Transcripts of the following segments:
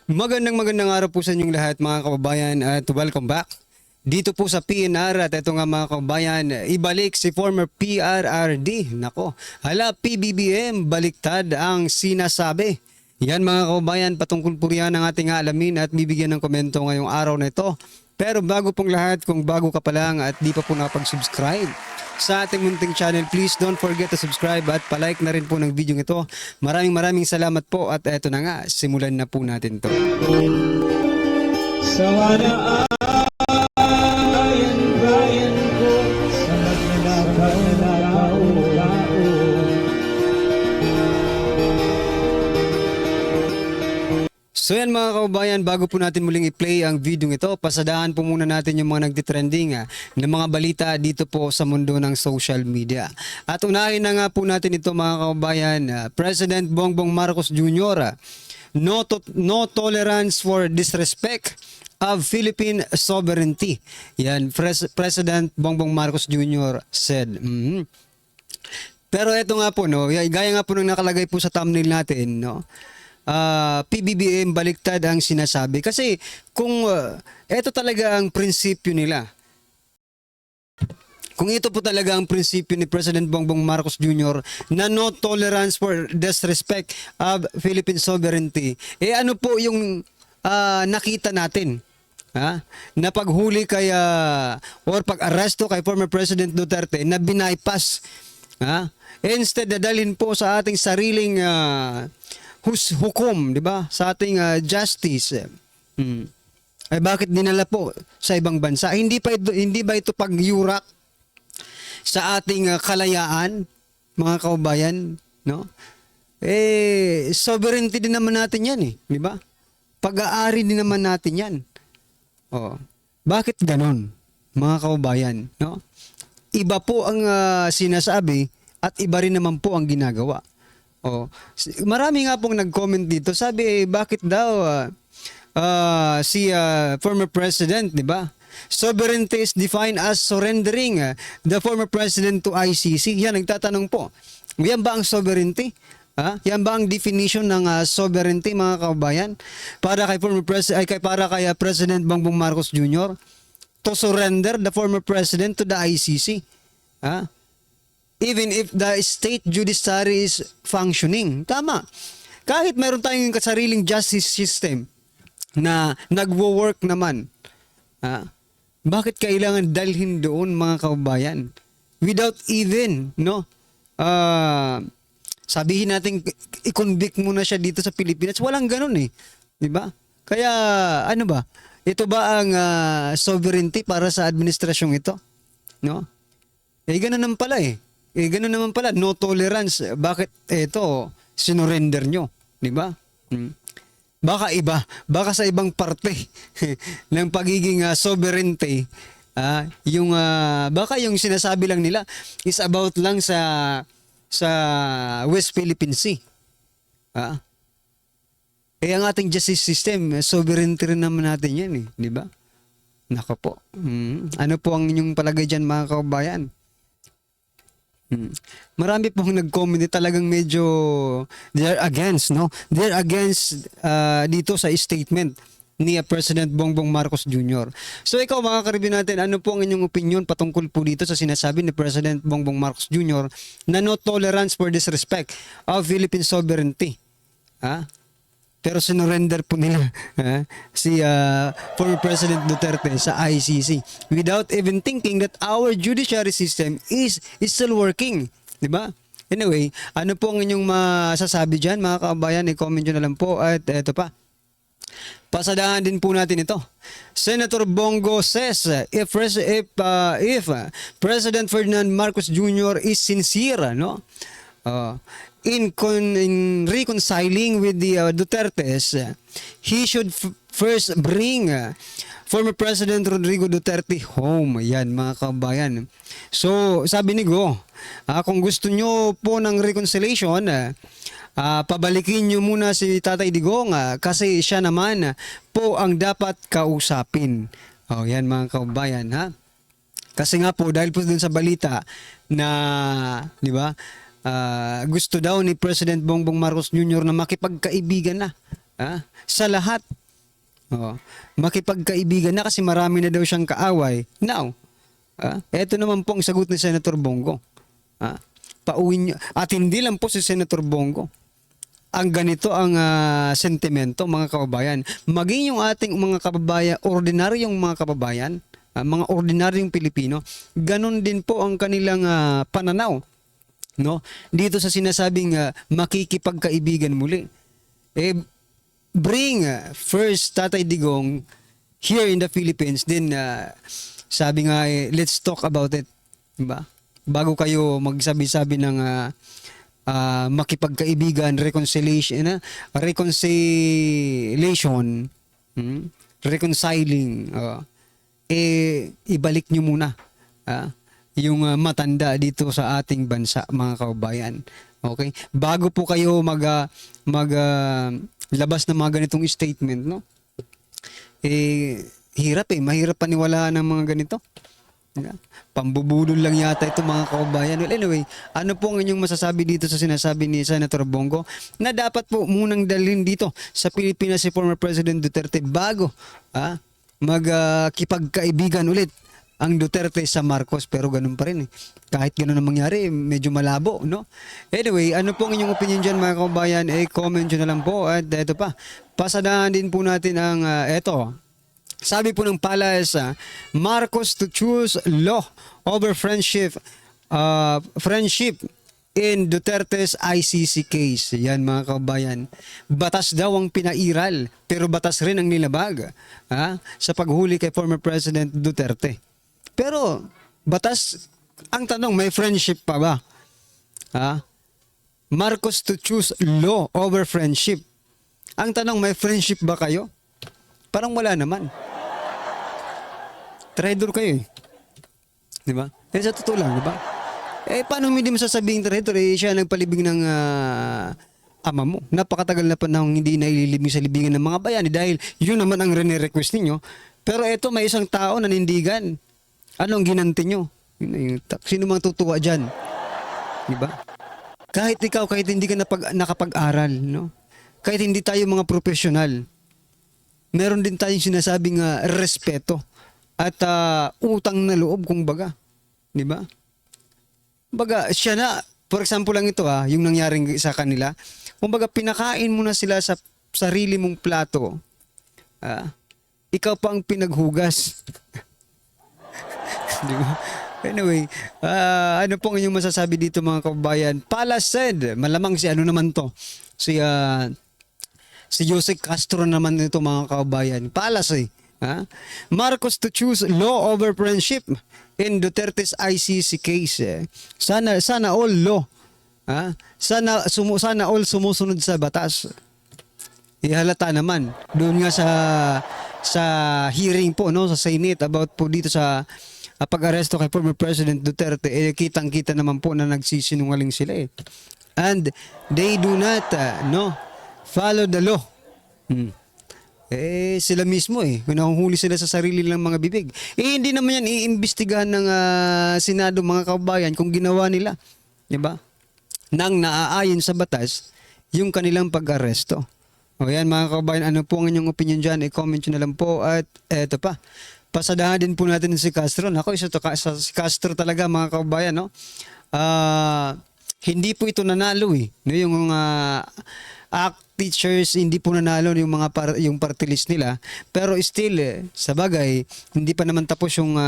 Magandang araw po sa inyong lahat mga kababayan at welcome back dito po sa PNR. At ito nga mga kababayan, ibalik si former PRRD. Nako, hala PBBM, baliktad ang sinasabi. Yan mga kababayan, patungkol po yan ang ating alamin at bibigyan ng komento ngayong araw na ito. Pero bago pong lahat, kung bago ka pa lang at di pa po nakapag-subscribe sa ating munting channel, please don't forget to subscribe at palike na rin po ng video ito. Maraming salamat po at eto na nga, simulan na po natin to. Sa bayan ko, sa magnanakaw. So yan mga kababayan, bago po natin muling i-play ang video ito, pasadahan po muna natin yung mga nagtitrending na mga balita dito po sa mundo ng social media. At unahin na nga po natin ito mga kababayan, President Bongbong Marcos Jr., no tolerance for disrespect of Philippine sovereignty. Yan, President Bongbong Marcos Jr. said. Pero ito nga po, no, gaya nga po nung nakalagay po sa thumbnail natin, no, PBBM baliktad ang sinasabi. Kasi kung ito talaga ang prinsipyo nila, kung ito po talaga ang prinsipyo ni President Bongbong Marcos Jr. na no tolerance for disrespect of Philippine sovereignty, ano po yung nakita natin? Na paghuli kay or pag-aresto kay former President Duterte na binaypass. Instead dadalhin po sa ating sariling hukom, di ba? Sa ating justice. Ay bakit dinala po sa ibang bansa? Hindi ba ito pagyurak sa ating kalayaan, mga kaubayan, no? Sovereignty din naman natin 'yan di ba? Pag-aari din naman natin 'yan. Bakit ganon, mga kaubayan, no? Iba po ang sinasabi at iba rin naman po ang ginagawa. Marami nga pong nag-comment dito. Sabi, bakit daw si former president, di ba? Sovereignty is defined as surrendering the former president to ICC. Yan, nagtatanong po. Yan ba ang sovereignty? Yan ba ang definition ng sovereignty, mga kababayan? Para kay former president, para kay President Bongbong Marcos Jr. to surrender the former president to the ICC. Even if the state judiciary is functioning. Tama. Kahit meron tayong sariling justice system na nagwo-work naman, bakit kailangan dalhin doon, mga kababayan? Without even, no? Sabihin natin, i-convict muna siya dito sa Pilipinas. Walang ganun di ba? Kaya, ano ba? Ito ba ang sovereignty para sa administrasyong ito? No? Ganun naman pala ganun naman pala, no tolerance. Bakit ito, sinurrender nyo? Di ba? Baka iba, baka sa ibang parte ng pagiging sovereignty, baka yung sinasabi lang nila is about lang sa West Philippine Sea. Ang ating justice system, sovereignty rin naman natin yan di ba? Nako po. Ano po ang inyong palagay dyan, mga kababayan? Marami pong nag-comment talagang medyo they're against, no? They're against dito sa statement ni President Bongbong Marcos Jr. So ikaw, mga karibin natin, ano po ang inyong opinion patungkol po dito sa sinasabi ni President Bongbong Marcos Jr. na no tolerance for disrespect of Philippine sovereignty? Pero sinurrender po nila si former President Duterte sa ICC without even thinking that our judiciary system is still working. Diba? Anyway, ano po ang inyong masasabi dyan, mga kababayan? I-comment nyo na lang po. At eto pa, pasadahan din po natin ito. Senator Bongo says, if President Ferdinand Marcos Jr. is sincere, no? In reconciling with the Dutertes, he should first bring former President Rodrigo Duterte home. Yan, mga kabayan. So, sabi ni Go, kung gusto nyo po ng reconciliation, pabalikin nyo muna si Tatay Digong kasi siya naman po ang dapat kausapin. Yan, mga kabayan, Kasi nga po, dahil po dun sa balita na, di ba, gusto daw ni President Bongbong Marcos Jr. na makipagkaibigan na sa lahat Oh, makipagkaibigan na kasi marami na daw siyang kaaway. Now, eto naman po ang sagot ni Senator Bongo. Pauwi niyo. At hindi lang po si Senator Bongo. Ang ganito ang sentimento, mga kababayan. Maging yung ating mga kababayan, ordinaryong mga kababayan, mga ordinaryong Pilipino, ganun din po ang kanilang pananaw, no? Dito sa sinasabing makikipagkaibigan muli. Bring first Tatay Digong here in the Philippines, then sabi nga let's talk about it, diba? Bago kayo magsabi-sabi ng makipagkaibigan, reconciliation, reconciling, ibalik nyo muna yung matanda dito sa ating bansa, mga kababayan. Okay? Bago po kayo labas ng mga ganitong statement, no? Mahirap paniwalaan ng mga ganito. Pambubulol lang yata ito, mga kababayan. Well, anyway, ano po ang inyong masasabi dito sa sinasabi ni Senator Bongo na dapat po munang dalhin dito sa Pilipinas si former President Duterte bago magkipagkaibigan ulit ang Duterte sa Marcos, pero ganun pa rin. Kahit ganun ang mangyari, medyo malabo, no? Anyway, ano po ang inyong opinion dyan, mga kababayan? Comment nyo na lang po. At eto pa, pasadahan din po natin ang eto. Sabi po ng Palace, Marcos to choose law over friendship in Duterte's ICC case. Yan, mga kababayan. Batas daw ang pinairal, pero batas rin ang nilabag sa paghuli kay former President Duterte. Pero batas, ang tanong, may friendship pa ba? Marcos to choose law over friendship. Ang tanong, may friendship ba kayo? Parang wala naman. Traitor kayo eh. Di ba? Sa totoo lang, di ba? Paano hindi mo sasabing traitor? Siya nagpalibing ng ama mo. Napakatagal na panahon hindi naililibing sa libingan ng mga bayani dahil yun naman ang rene-request ninyo. Pero eto, may isang tao na nanindigan. Anong ginanti nyo? Sino mang tutuwa dyan? Di ba? Kahit ikaw, kahit hindi ka nakapag-aral, no? Kahit hindi tayo mga profesional, meron din tayong sinasabing respeto at utang na loob, kung baga. Di ba? Baga, siya na, for example lang ito yung nangyaring sa kanila, kung baga pinakain mo na sila sa sarili mong plato, ikaw pa ang pinaghugas. Di ba? Anyway, ano pong inyong masasabi dito, mga kababayan? Palace said, malamang si ano naman to, si Jose Castro naman nito, mga kababayan. Palace Marcos to choose law over friendship in Duterte's ICC case. Sana all law. Sana all sumusunod sa batas. Ihalata naman doon nga sa hearing po, no, sa Senate about po dito sa pag-aresto kay former President Duterte, kitang-kita naman po na nagsisinungaling sila and they do not follow the law. Sila mismo kung nahuhuli sila sa sarili lang mga bibig. Hindi naman yan iimbestigahan ng Senado, mga kababayan, kung ginawa nila, di ba? Nang naaayon sa batas yung kanilang pag-aresto. O yan, mga kababayan, ano po ang inyong opinion dyan? I-comment nyo na lang po. At eto pa, pasadahan din po natin si Castro. Ako, si Castro talaga, mga kababayan, no? Hindi po ito nanalo no, yung ACT teachers, hindi po nanalo yung yung party list nila, pero still sa bagay hindi pa naman tapos yung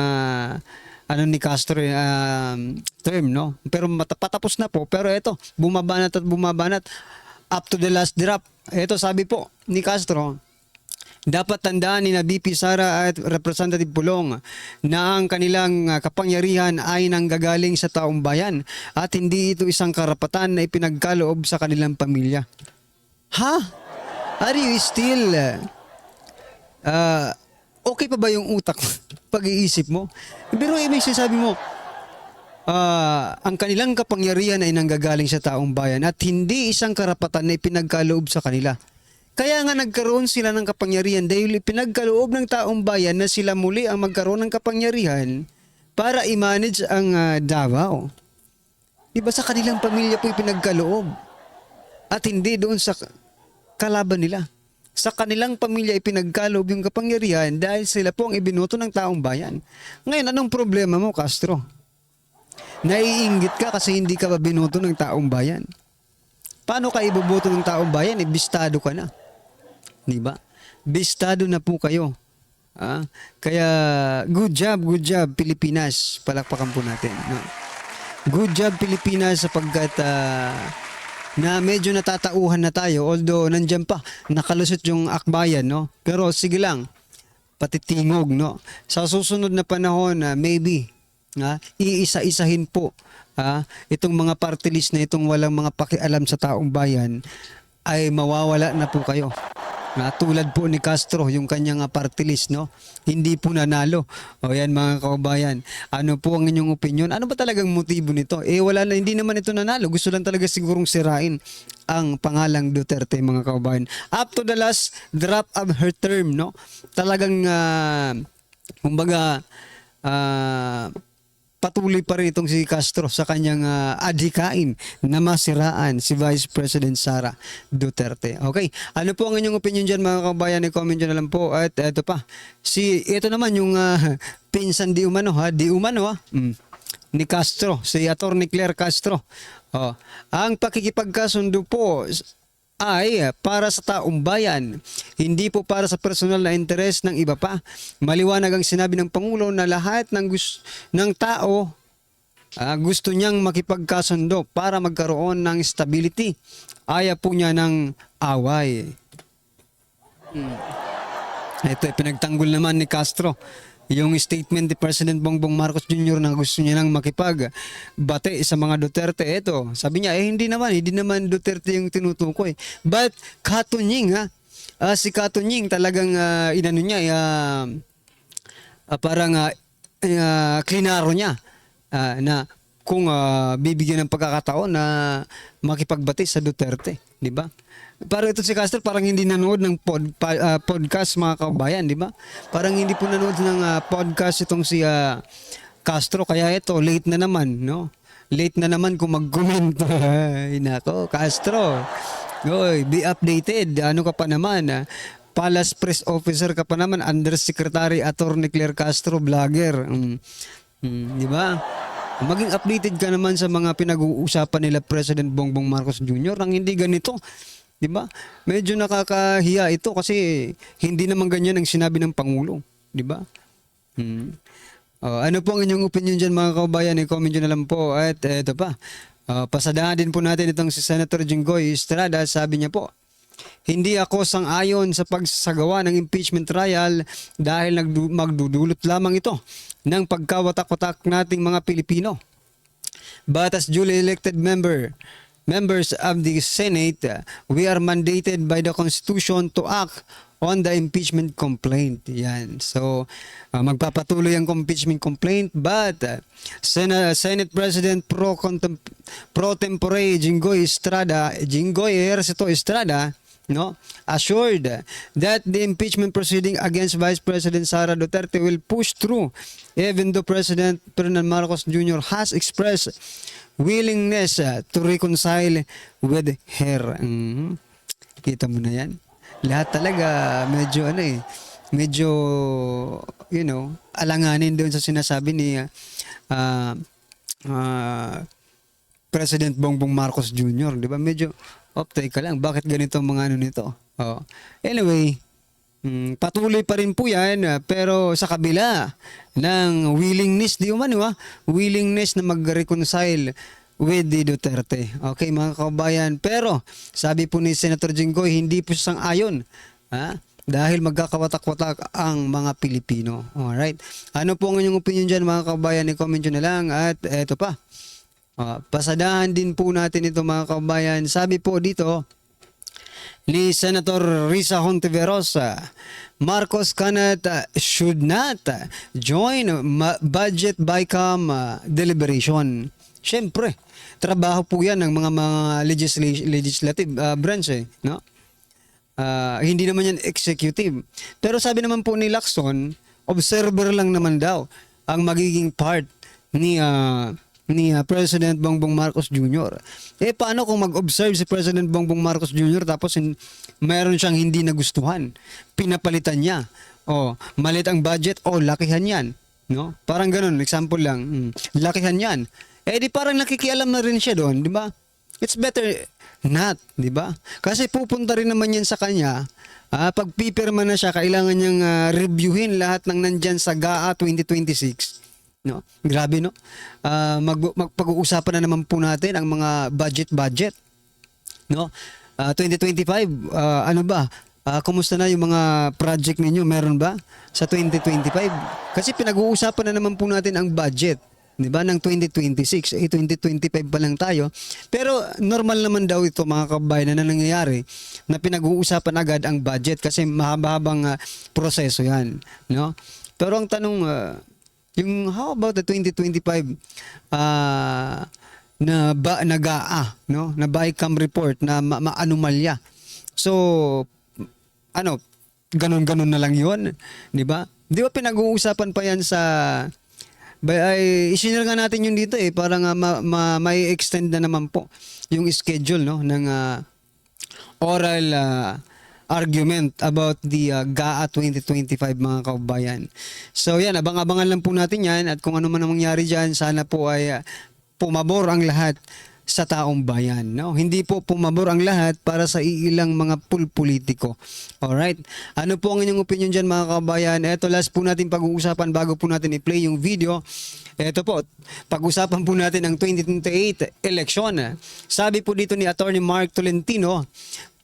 ni Castro term, no? Pero patapos na po, pero eto bumabanat up to the last drop. Eto, sabi po ni Castro, dapat tandaan ni VP Sara at Representative Pulong na ang kanilang kapangyarihan ay nanggagaling sa taong bayan at hindi ito isang karapatan na ipinagkaloob sa kanilang pamilya. Are you still okay pa ba yung utak pag-iisip mo? Pero may sinasabi mo, ang kanilang kapangyarihan ay nanggagaling sa taong bayan at hindi isang karapatan na ipinagkaloob sa kanila. Kaya nga nagkaroon sila ng kapangyarihan dahil ipinagkaloob ng taong bayan na sila muli ang magkaroon ng kapangyarihan para i-manage ang Davao. Diba sa kanilang pamilya po ipinagkaloob at hindi doon sa kalaban nila. Sa kanilang pamilya ipinagkaloob yung kapangyarihan dahil sila po ang ibinoto ng taong bayan. Ngayon, anong problema mo, Castro? Naiinggit ka kasi hindi ka ba binoto ng taong bayan? Paano ka iboboto ng taong bayan? Bistado ka na. Di ba? Bistado na po kayo. Kaya good job Pilipinas. Palakpakan po natin. No? Good job Pilipinas sapagkat na medyo natatauhan na tayo, although nandyan pa, nakalusot yung akbayan, no? Pero sige lang, patitingog, no? Sa susunod na panahon, maybe, iisa-isahin po itong mga party list na itong walang mga pakialam sa taong bayan, ay mawawala na po kayo. Tulad po ni Castro, yung kanyang party list, no? Hindi po nanalo. O yan mga kababayan, ano po ang inyong opinion? Ano ba talagang motibo nito? Wala na, hindi naman ito nanalo. Gusto lang talaga sigurong sirain ang pangalang Duterte, mga kababayan. Up to the last drop of her term, no? Talagang, kumbaga, patuloy pa rin itong si Castro sa kanyang adhikain na masiraan si Vice President Sara Duterte. Okay, ano po ang inyong opinion dyan mga kabayan? I-comment nyo na lang po. At ito pa, ito naman yung pinsan di umano ni Castro, si Atty. Claire Castro. Ang pakikipagkasundo po ay para sa taong bayan, hindi po para sa personal na interes ng iba pa. Maliwanag ang sinabi ng Pangulo na lahat ng tao gusto niyang makipagkasundo para magkaroon ng stability. Ayaw po niya ng away. Ito, pinagtanggol naman ni Castro yung statement ni President Bongbong Marcos Jr. na gusto niya nang makipagbate sa mga Duterte. Ito, sabi niya, hindi naman Duterte yung tinutukoy. But Katunying, si Katunying talagang inano niya, parang klinaro niya na kung bibigyan ng pagkakataon na makipagbate sa Duterte, di ba? Parang ito si Castro parang hindi nanood ng podcast mga kabayan, di ba? Parang hindi po nanood ng podcast itong si Castro, kaya ito late na naman, no? Late na naman kung mag-comment. Ay, nako, Castro. Oy, be updated. Ano ka pa naman? Palace Press Officer ka pa naman, Undersecretary Atty. Claire Castro, vlogger. Di ba? Maging updated ka naman sa mga pinag-uusapan nila President Bongbong Marcos Jr. Ang hindi ganito. Di ba? Medyo nakakahiya ito kasi hindi naman ganyan ang sinabi ng Pangulo. Di ba? Ano po ang inyong opinion dyan mga kabayan? I-comment nyo na lang po. At eto pa, pasadahan din po natin itong si Senator Jinggoy Estrada. Sabi niya po, hindi ako sang-ayon sa pagsasagawa ng impeachment trial dahil magdudulot lamang ito ng pagkawatak-watak nating mga Pilipino. But as duly elected members of the Senate, we are mandated by the Constitution to act on the impeachment complaint. Yan. So, magpapatuloy ang impeachment complaint, but Senate President pro tempore Jinggoy Ejercito Estrada, no, assured that the impeachment proceeding against Vice President Sara Duterte will push through even though President Ferdinand Marcos Jr. has expressed willingness to reconcile with her. Kita mo na yan. Lahat talaga medyo alanganin doon sa sinasabi ni President Bongbong Marcos Jr. Di ba? Medyo teka lang, bakit ganito ang mga nito? Anyway, patuloy pa rin po yan, pero sa kabila ng willingness, willingness na mag-reconcile with the Duterte. Okay, mga kabayan. Pero, sabi po ni Senator Jinggoy, hindi po sang-ayon. Dahil magkakawatak-watak ang mga Pilipino. Alright. Ano po ang inyong opinion dyan, mga kabayan? I-comment nyo na lang. At eto pa. Pasadahan din po natin ito, mga kabayan. Sabi po dito ni Senator Risa Hontiveros, Marcos should not join budget BICAM deliberation. Siyempre, trabaho po yan ng mga legislative branch, no? Hindi naman yan executive. Pero sabi naman po ni Lacson, observer lang naman daw ang magiging part ni ni President Bongbong Marcos Jr. Paano kung mag-observe si President Bongbong Marcos Jr. tapos mayroon siyang hindi nagustuhan, pinapalitan niya, malit ang budget, lakihan yan, no? Parang ganun, example lang, lakihan yan. Di parang nakikialam na rin siya doon, di ba? It's better not, di ba? Kasi pupunta rin naman yan sa kanya. Pag pipirma na siya, kailangan niyang reviewin lahat ng nandyan sa GAA 2026. No? Grabe, no? Magpag-uusapan na naman po natin ang mga budget. No? 2025, ano ba? Kumusta na yung mga project ninyo? Meron ba sa 2025? Kasi pinag-uusapan na naman po natin ang budget, 'di ba, ng 2026. 2025 pa lang tayo. Pero normal naman daw ito, mga kababayan, na nangyayari na pinag-uusapan agad ang budget kasi mahaba-habang proseso 'yan, no? Pero ang tanong, yung how about the 2025 na GAA, no? Na BICAM report na maanomalya. So, ganon-ganon na lang 'yon, 'di ba? Di ba pinag-uusapan pa 'yan sa isinare nga natin yun dito para nga may extend na naman po yung schedule, no, ng oral argument about the GAA 2025, mga kababayan. So yan, abang-abangan lang po natin yan, at kung ano man ang mangyari dyan, sana po ay pumabor ang lahat sa taong bayan, no? Hindi po pumabor ang lahat para sa iilang mga pulpolitiko. Alright? Ano po ang inyong opinion dyan, mga kabayan? Ito, last po natin pag-uusapan bago po natin i-play yung video. Ito po, pag-usapan po natin ang 2028 election. Sabi po dito ni Attorney Mark Tolentino,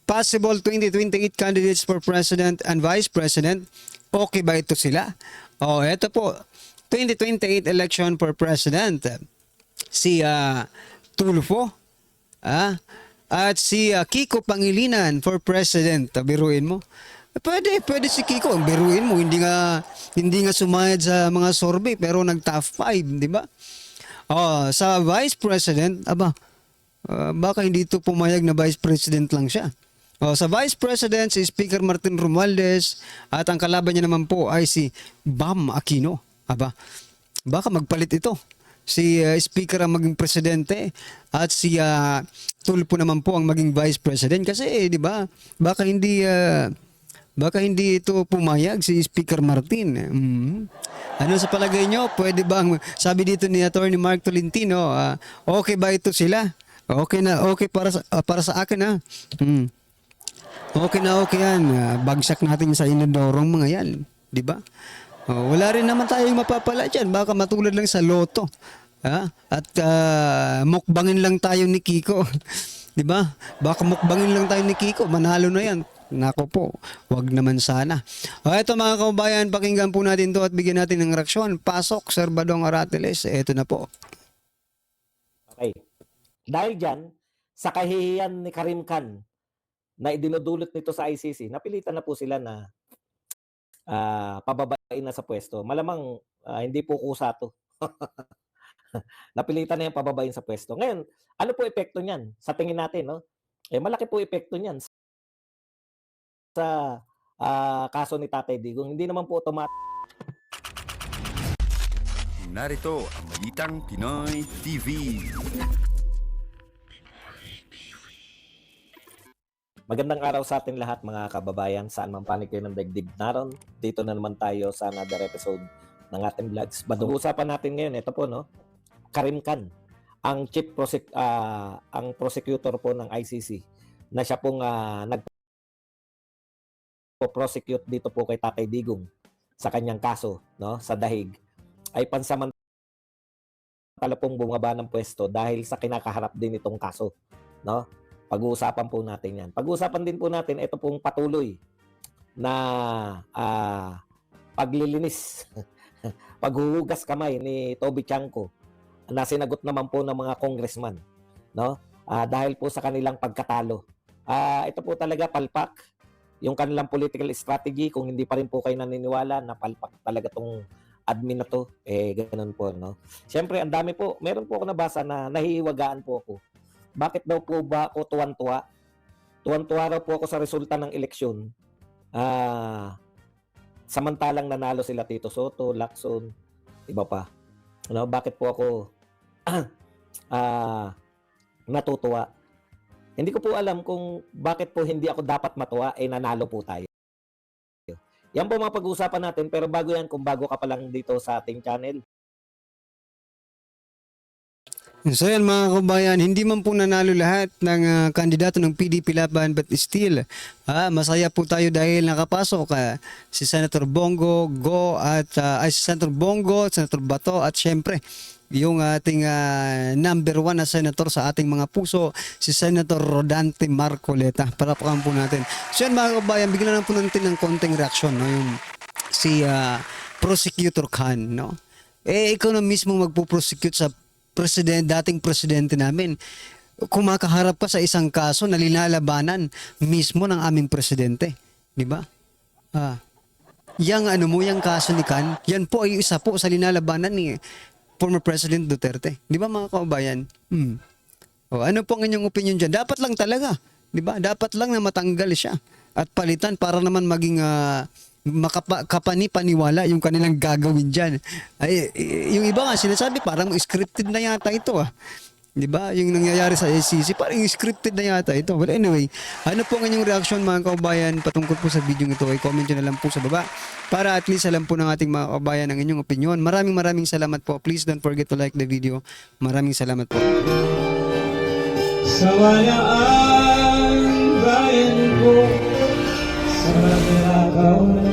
possible 2028 candidates for President and Vice President. Okay ba ito sila? Ito po, 2028 election for President. Si Tulfo, at si Kiko Pangilinan for President. Biruin mo. Pwede si Kiko. Biruin mo, hindi nga sumayad sa mga survey pero nag-top 5, di ba? Sa Vice President, baka hindi ito pumayag na Vice President lang siya. Sa Vice President, si Speaker Martin Romualdez, at ang kalaban niya naman po ay si Bam Aquino. Baka magpalit ito. Si Speaker ang maging presidente at si Tulfo naman po ang maging Vice President, kasi di ba, baka hindi ito pumayag si Speaker Martin. Ano sa palagay nyo? Pwede ba sabi dito ni Attorney Mark Tolentino, okay ba ito sila? Okay para sa akin Okay na okay yan. Bagsak natin sa inodorong mga yan, di ba? Wala rin naman tayong mapapala dyan. Baka matulad lang sa loto. At mukbangin lang tayo ni Kiko. Di ba? Baka mukbangin lang tayo ni Kiko. Manalo na yan. Nako po, wag naman sana. Ito, mga kababayan, pakinggan po natin to at bigyan natin ng reaksyon. Pasok, Sir Badong Aratiles. Ito na po. Okay. Dahil dyan, sa kahihiyan ni Karim Khan na idinudulot nito sa ICC, napilitan na po sila na pababain na sa pwesto. Malamang hindi po kusa to. Napilitan na yung pababain sa pwesto. Ngayon, ano po epekto niyan? Sa tingin natin, no? Malaki po epekto niyan sa kaso ni Tatay Digong. Hindi naman po automatic. Narito ang Balitang Pinoy TV. Magandang araw sa ating lahat, mga kababayan, saan man panig kayo ng daigdig naron. Dito na naman tayo sa another episode ng ating vlogs. Usapan natin ngayon, ito po, no? Karim Khan, ang ang prosecutor po ng ICC, na siya pong nagpo-prosecute dito po kay Tatay Digong sa kanyang kaso, no, sa dahig, ay pansamantala pong bumaba ng pwesto dahil sa kinakaharap din itong kaso, no? Pag-uusapan po natin yan. Pag-uusapan din po natin ito pong patuloy na paglilinis, paghuhugas kamay ni Toby Chanko na sinagot naman po ng mga congressman, no? Dahil po sa kanilang pagkatalo. Ito po talaga palpak yung kanilang political strategy. Kung hindi pa rin po kayo naniniwala na palpak talaga tong admin na to, ganun po, no? Siyempre, ang dami po. Meron po ako nabasa na nahihiwagaan po ako. Bakit daw po ba ako tuwan-tuwa? Tuwan-tuwa raw po ako sa resulta ng eleksyon. Samantalang nanalo sila Tito Soto, Lacson, iba pa. Ano, bakit po ako natutuwa. Hindi ko po alam kung bakit po hindi ako dapat matuwa, nanalo po tayo. Yan po mga pag-uusapan natin, pero bago yan, kung bago ka pa lang dito sa ating channel, So yan mga kabayan, hindi man po nanalo lahat ng kandidato ng PDP Laban, but still, masaya po tayo dahil nakapasok si Senator Bongo, si Senator Bongo, Senator Bato, at syempre, yung ating number 1 na senator sa ating mga puso, si Senator Rodante Marcoleta. Parapakan po natin. So yan mga kabayan, bigyan lang po natin ng konting reaksyon, no? Yung si Prosecutor Khan, no? Ikaw na mismo magpo-prosecute sa dating presidente namin. Kumakaharap ka sa isang kaso na linalabanan mismo ng aming presidente. Di ba? Yung kaso ni Khan, yan po ay isa po sa linalabanan ni former President Duterte. Di ba mga kababayan? Ano po ang inyong opinion dyan? Dapat lang talaga. Di ba? Dapat lang na matanggal siya at palitan para naman maging kapani-paniwala yung kanilang gagawin dyan. Yung iba nga sinasabi parang scripted na yata ito. Di ba? Yung nangyayari sa SCC parang scripted na yata ito. But anyway, ano po ang inyong reaction mga kaubayan patungkol po sa video ito? I-comment nyo na lang po sa baba para at least alam po ng ating mga kaubayan ang inyong opinion. Maraming salamat po. Please don't forget to like the video. Maraming salamat po. Sawayaan bayan ko sa magnanakaw na